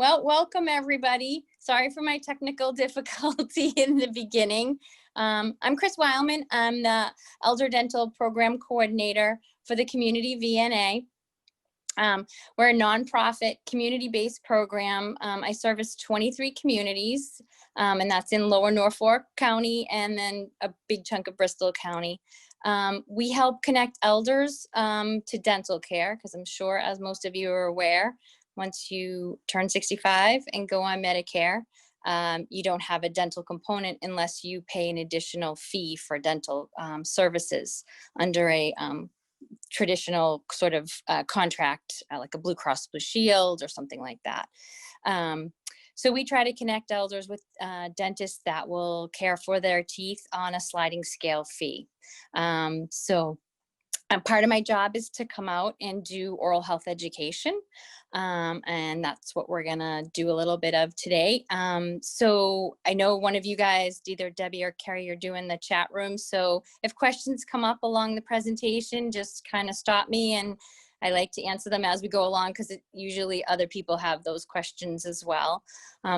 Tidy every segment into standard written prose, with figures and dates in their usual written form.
Well, welcome everybody. Sorry for my technical difficulty in the beginning. I'm Chris Weilman. I'm the Elder Dental Program Coordinator for the Community VNA. We're a nonprofit community-based program. I service 23 communities, and that's in Lower Norfolk County and then a big chunk of Bristol County. We help connect elders to dental care, because I'm sure, as most of you are aware, once you turn 65 and go on Medicare, you don't have a dental component unless you pay an additional fee for dental services under a traditional sort of contract, like a Blue Cross Blue Shield or something like that. So we try to connect elders with dentists that will care for their teeth on a sliding scale fee. So part of my job is to come out and do oral health education. And that's what we're gonna do a little bit of today. So I know one of you guys, either Debbie or Carrie, are doing the chat room. So if questions come up along the presentation, just kind of stop me, and I like to answer them as we go along, because usually other people have those questions as well.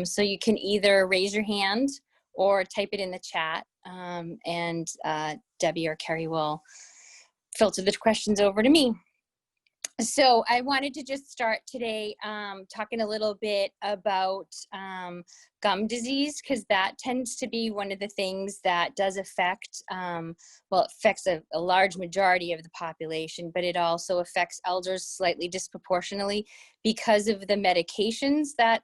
So you can either raise your hand or type it in the chat, and Debbie or Carrie will filter the questions over to me. So I wanted to just start today talking a little bit about gum disease, because that tends to be one of the things that does affect, well, it affects a large majority of the population, but it also affects elders slightly disproportionately because of the medications that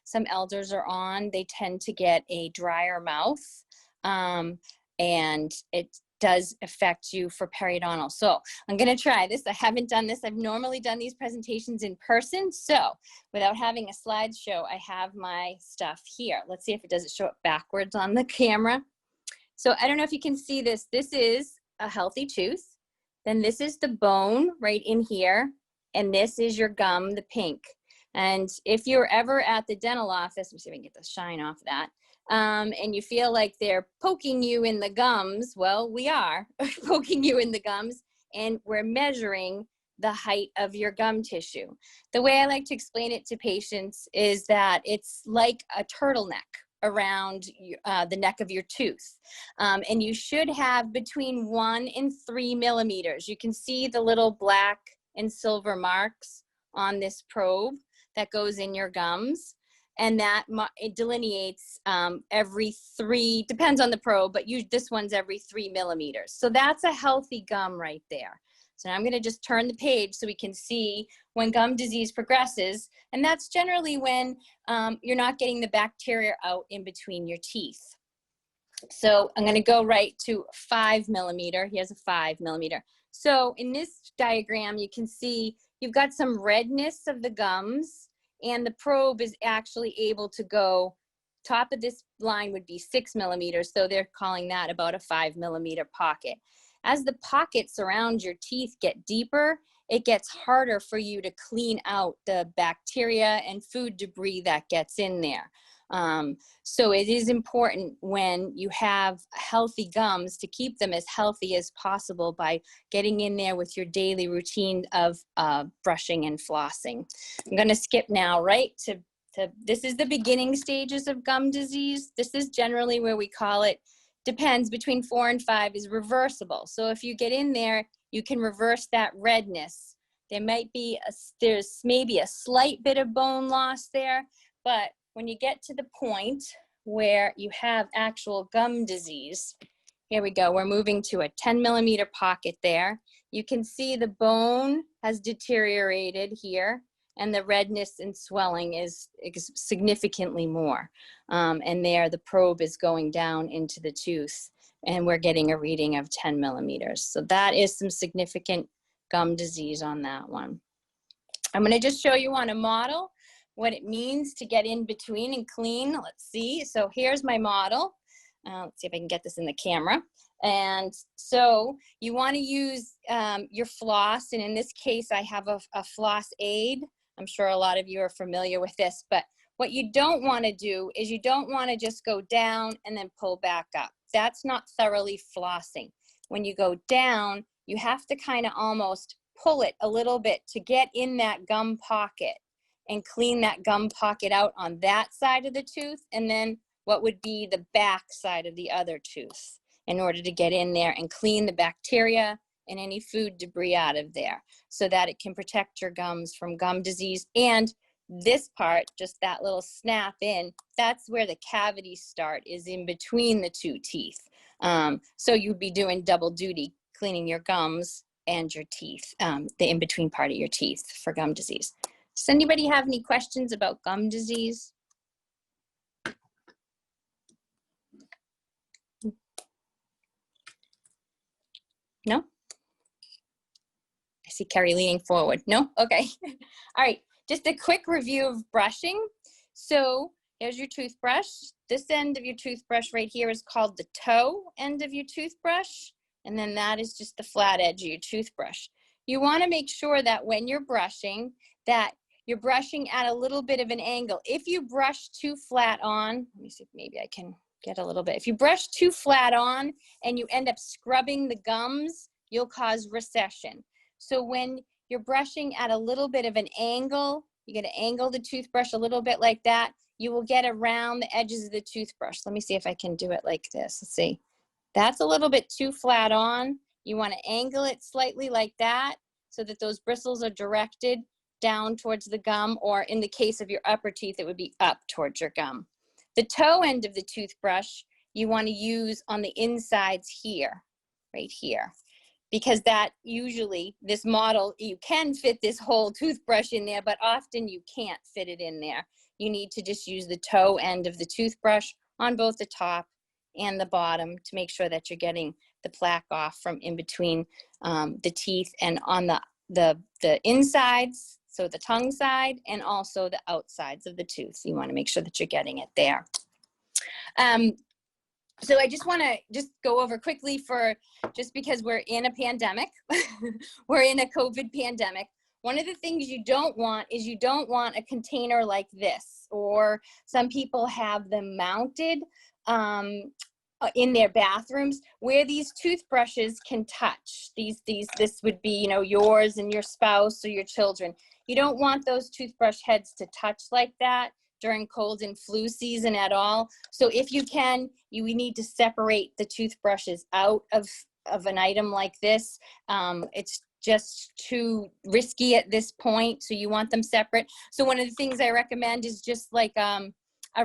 some elders are on. They tend to get a drier mouth, and it does affect you for periodontal. So I'm going to try this. I haven't done this. I've normally done these presentations in person. So without having a slideshow, I have my stuff here. Let's see if it does show up backwards on the camera. So I don't know if you can see this. This is a healthy tooth. Then this is the bone right in here. And this is your gum, the pink. And if you're ever at the dental office, let me see if I can get the shine off that. And you feel like they're poking you in the gums, well, we are poking you in the gums, and we're measuring the height of your gum tissue. The way I like to explain it to patients is that it's like a turtleneck around the neck of your tooth. And you should have between 1 and 3 millimeters. You can see the little black and silver marks on this probe that goes in your gums. And that it delineates every 3, depends on the probe, but this one's every 3 millimeters. So that's a healthy gum right there. So now I'm gonna just turn the page so we can see when gum disease progresses. And that's generally when you're not getting the bacteria out in between your teeth. So I'm gonna go right to 5 millimeter. Here's a 5 millimeter. So in this diagram, you can see you've got some redness of the gums, and the probe is actually able to go, top of this line would be 6 millimeters, so they're calling that about a 5 millimeter pocket. As the pockets around your teeth get deeper, it gets harder for you to clean out the bacteria and food debris that gets in there. So it is important when you have healthy gums to keep them as healthy as possible by getting in there with your daily routine of brushing and flossing. I'm going to skip now right to this is the beginning stages of gum disease. This is generally where we call it, depends, between 4 and 5 is reversible. So if you get in there, you can reverse that redness. There might be there's maybe a slight bit of bone loss there, but when you get to the point where you have actual gum disease, here we go, we're moving to a 10 millimeter pocket there. You can see the bone has deteriorated here, and the redness and swelling is significantly more. And there the probe is going down into the tooth, and we're getting a reading of 10 millimeters. So that is some significant gum disease on that one. I'm gonna just show you on a model what it means to get in between and clean. Let's see. So here's my model. Let's see if I can get this in the camera. And so you want to use your floss. And in this case, I have a floss aid. I'm sure a lot of you are familiar with this. But what you don't want to do is you don't want to just go down and then pull back up. That's not thoroughly flossing. When you go down, you have to kind of almost pull it a little bit to get in that gum pocket. and clean that gum pocket out on that side of the tooth, and then what would be the back side of the other tooth in order to get in there and clean the bacteria and any food debris out of there so that it can protect your gums from gum disease. And this part, just that little snap in, that's where the cavities start, is in between the two teeth. So you'd be doing double duty, cleaning your gums and your teeth, the in-between part of your teeth for gum disease. Does anybody have any questions about gum disease? No? I see Carrie leaning forward. No? Okay. All right. Just a quick review of brushing. So here's your toothbrush. This end of your toothbrush right here is called the toe end of your toothbrush. And then that is just the flat edge of your toothbrush. You want to make sure that when you're brushing, that you're brushing at a little bit of an angle. If you brush too flat on, let me see if maybe I can get a little bit. If you brush too flat on and you end up scrubbing the gums, you'll cause recession. So when you're brushing at a little bit of an angle, you're going to angle the toothbrush a little bit like that, you will get around the edges of the toothbrush. Let me see if I can do it like this. Let's see. That's a little bit too flat on. You want to angle it slightly like that so that those bristles are directed down towards the gum, or in the case of your upper teeth, it would be up towards your gum. The toe end of the toothbrush, you want to use on the insides here, right here. Because that usually, this model, you can fit this whole toothbrush in there, but often you can't fit it in there. You need to just use the toe end of the toothbrush on both the top and the bottom to make sure that you're getting the plaque off from in between the teeth and on the insides, so the tongue side, and also the outsides of the tooth. You want to make sure that you're getting it there. So I just want to just go over quickly just because we're in a pandemic, we're in a COVID pandemic. One of the things you don't want is you don't want a container like this, or some people have them mounted in their bathrooms where these toothbrushes can touch. This would be, you know, yours and your spouse or your children. You don't want those toothbrush heads to touch like that during cold and flu season at all. So if you can, we need to separate the toothbrushes out of an item like this. It's just too risky at this point, so you want them separate. So one of the things I recommend is just like a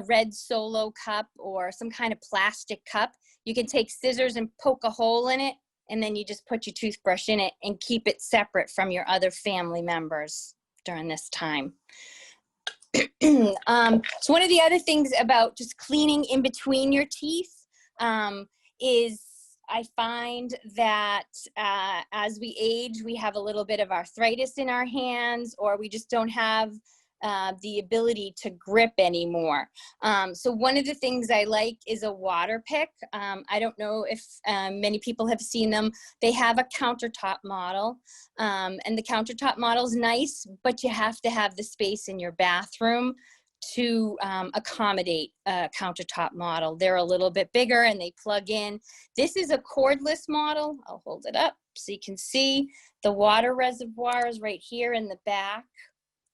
red Solo cup or some kind of plastic cup. You can take scissors and poke a hole in it, and then you just put your toothbrush in it and keep it separate from your other family members during this time. So one of the other things about just cleaning in between your teeth is I find that as we age, we have a little bit of arthritis in our hands, or we just don't have the ability to grip anymore. So one of the things I like is a water pick. I don't know if many people have seen them. They have a countertop model, and the countertop model is nice, but you have to have the space in your bathroom to accommodate a countertop model. They're a little bit bigger and they plug in. This is a cordless model. I'll hold it up so you can see the water reservoir is right here in the back.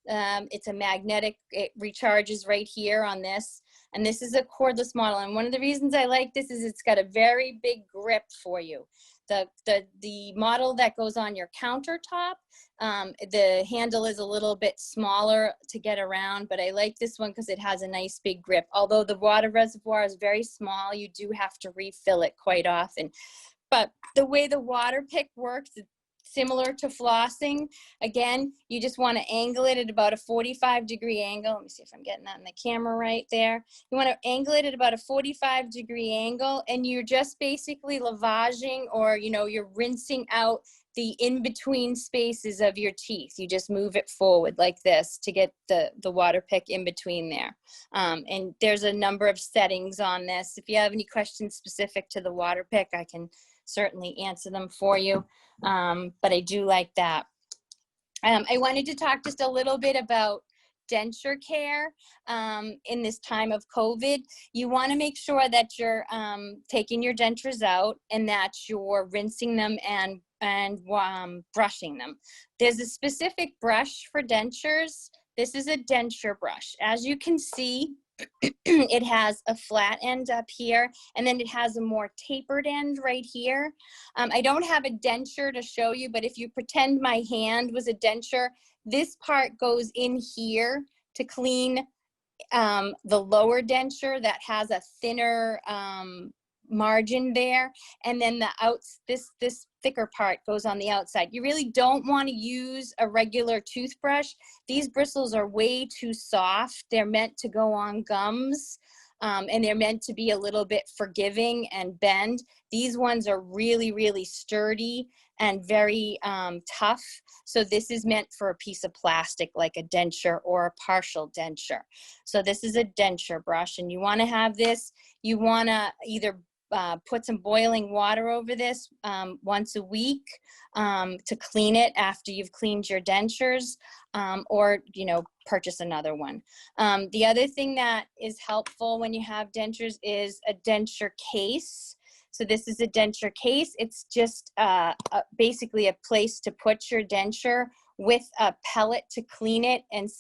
It's a magnetic, it recharges right here on this. And this is a cordless model. And one of the reasons I like this is it's got a very big grip for you. The model that goes on your countertop, the handle is a little bit smaller to get around, but I like this one because it has a nice big grip. Although the water reservoir is very small, you do have to refill it quite often. But the way the water pick works, it's similar to flossing. Again, you just want to angle it at about a 45-degree angle. Let me see if I'm getting that in the camera right there. You want to angle it at about a 45-degree angle, and you're just basically lavaging, or you're rinsing out the in-between spaces of your teeth. You just move it forward like this to get the water pick in between there. And there's a number of settings on this. If you have any questions specific to the water pick, I can certainly answer them for you. But I do like that. I wanted to talk just a little bit about denture care in this time of COVID. You want to make sure that you're taking your dentures out and that you're rinsing them and brushing them. There's a specific brush for dentures this is a denture brush. As you can see, it has a flat end up here, and then it has a more tapered end right here. I don't have a denture to show you, but if you pretend my hand was a denture, this part goes in here to clean the lower denture that has a thinner margin there, and then this thicker part goes on the outside. You really don't want to use a regular toothbrush. These bristles are way too soft. They're meant to go on gums, and they're meant to be a little bit forgiving and bend. These ones are really, really sturdy and very tough. So this is meant for a piece of plastic like a denture or a partial denture. So this is a denture brush, and you want to have this, you want to either put some boiling water over this once a week to clean it after you've cleaned your dentures, or, you know, purchase another one. The other thing that is helpful when you have dentures is a denture case. So this is a denture case. It's just basically a place to put your denture with a pellet to clean it, and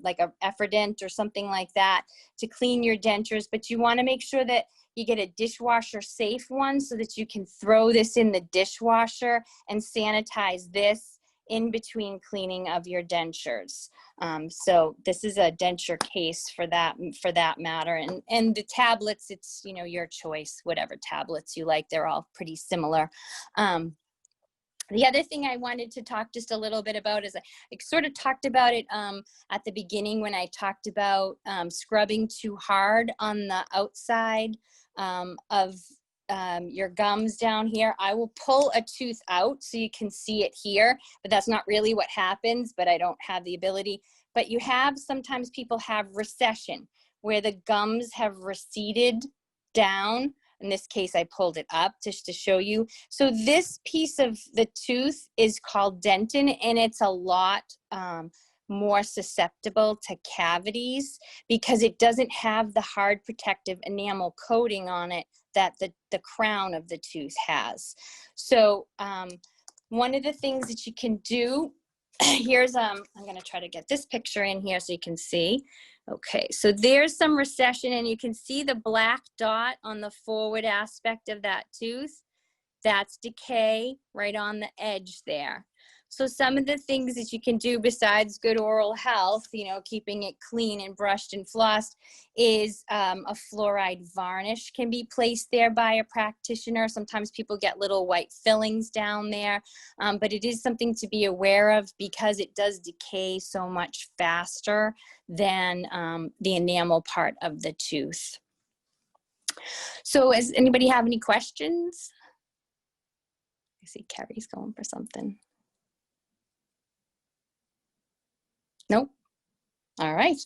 like a Efferdent or something like that to clean your dentures. But you want to make sure that you get a dishwasher safe one so that you can throw this in the dishwasher and sanitize this in between cleaning of your dentures. So this is a denture case for that matter. And the tablets, it's, you know, your choice, whatever tablets you like. They're all pretty similar. The other thing I wanted to talk just a little bit about is I sort of talked about it at the beginning when I talked about scrubbing too hard on the outside of your gums down here. I will pull a tooth out so you can see it here, but that's not really what happens, but I don't have the ability. But you have, sometimes people have recession where the gums have receded down. In this case, I pulled it up just to show you. So this piece of the tooth is called dentin, and it's a lot more susceptible to cavities because it doesn't have the hard protective enamel coating on it that the crown of the tooth has. So one of the things that you can do, here's, I'm gonna try to get this picture in here so you can see. Okay, so there's some recession, and you can see the black dot on the forward aspect of that tooth. That's decay right on the edge there. So some of the things that you can do besides good oral health, you know, keeping it clean and brushed and flossed, is a fluoride varnish can be placed there by a practitioner. Sometimes people get little white fillings down there, but it is something to be aware of because it does decay so much faster than the enamel part of the tooth. So does anybody have any questions? I see Carrie's going for something. Nope. All right.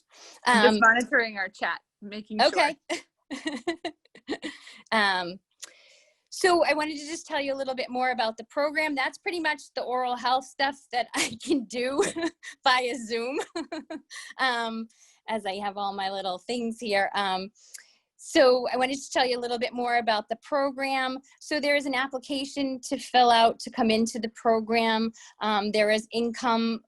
I'm just monitoring our chat, making sure. Okay. So I wanted to just tell you a little bit more about the program. That's pretty much the oral health stuff that I can do via Zoom, as I have all my little things here. So I wanted to tell you a little bit more about the program. So there is an application to fill out to come into the program. There's income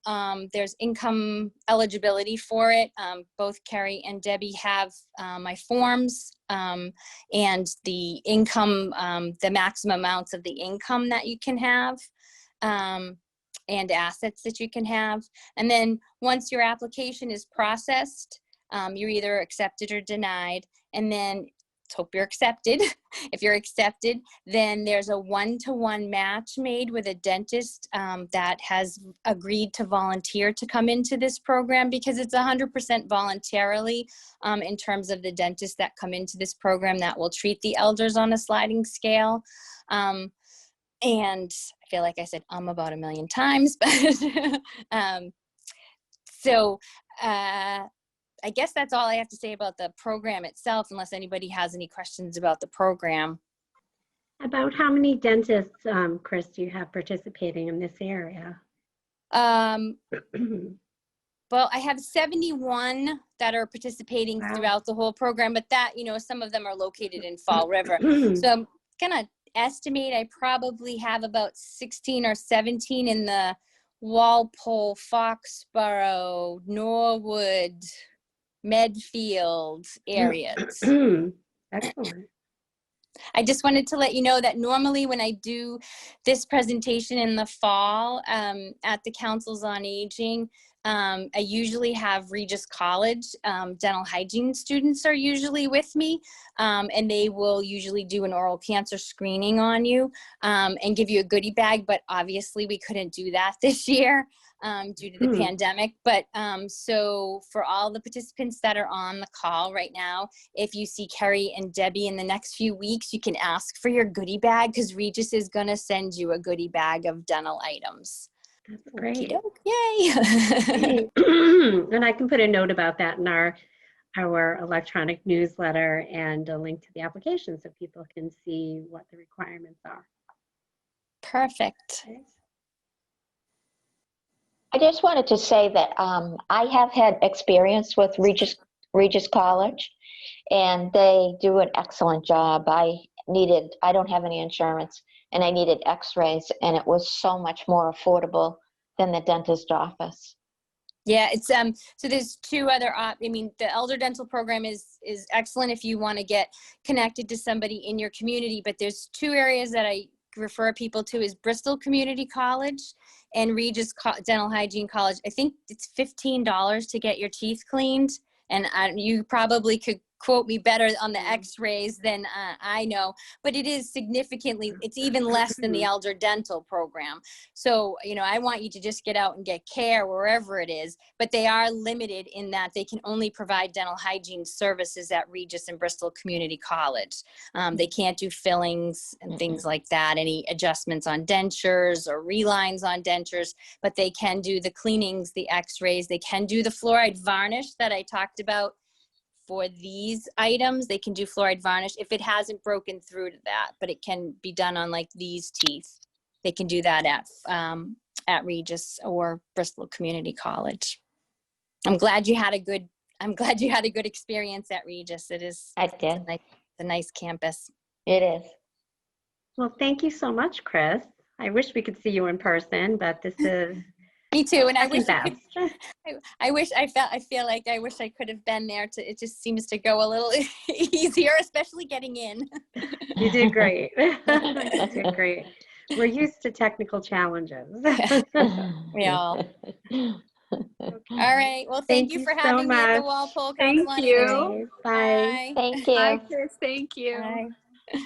eligibility for it. Both Carrie and Debbie have my forms and the income, the maximum amounts of the income that you can have. And assets that you can have. And then once your application is processed, you're either accepted or denied. And then let's hope you're accepted. If you're accepted, then there's a one-to-one match made with a dentist that has agreed to volunteer to come into this program, because it's 100% voluntarily in terms of the dentists that come into this program that will treat the elders on a sliding scale. And I feel like I said about a million times, but I guess that's all I have to say about the program itself, unless anybody has any questions about the program. About how many dentists, Chris, do you have participating in this area? Well, I have 71 that are participating throughout the whole program, but that, you know, some of them are located in Fall River. So I'm gonna estimate I probably have about 16 or 17 in the Walpole, Foxborough, Norwood, Medfield areas. Excellent. I just wanted to let you know that normally when I do this presentation in the fall at the Councils on Aging, I usually have Regis College dental hygiene students are usually with me, and they will usually do an oral cancer screening on you and give you a goodie bag, but obviously we couldn't do that this year due to the pandemic. But so for all the participants that are on the call right now, if you see Kerry and Debbie in the next few weeks, you can ask for your goodie bag because Regis is going to send you a goodie bag of dental items. That's great. Yay. And I can put a note about that in our electronic newsletter and a link to the application so people can see what the requirements are. Perfect. Okay. I just wanted to say that I have had experience with Regis College, and they do an excellent job. I don't have any insurance, and I needed x-rays, and it was so much more affordable than the dentist office. Yeah, it's so there's two other the elder dental program is excellent if you want to get connected to somebody in your community, but there's two areas that I refer people to is Bristol Community College and Regis Dental Hygiene College. I think it's $15 to get your teeth cleaned, and you probably could quote me better on the x-rays than I know, but it is significantly, it's even less than the elder dental program. So, you know, I want you to just get out and get care wherever it is, but they are limited in that they can only provide dental hygiene services at Regis and Bristol Community College. They can't do fillings and things like that, any adjustments on dentures or relines on dentures, but they can do the cleanings, the x-rays, they can do the fluoride varnish that I talked about. For these items, they can do fluoride varnish if it hasn't broken through to that, but it can be done on like these teeth. They can do that at Regis or Bristol Community College. I'm glad you had a good experience at Regis. It is. I did. It's a nice campus. It is. Well, thank you so much, Chris. I wish we could see you in person, but this is Me too, and I wish I feel like I wish I could have been there. It just seems to go a little easier, especially getting in. You did great. You did great. We're used to technical challenges. We all. All right. Well, thank you for having me at the Walpole Council on Thank you. Aging. Bye. Bye. Thank you. Bye, Chris. Thank you. Bye.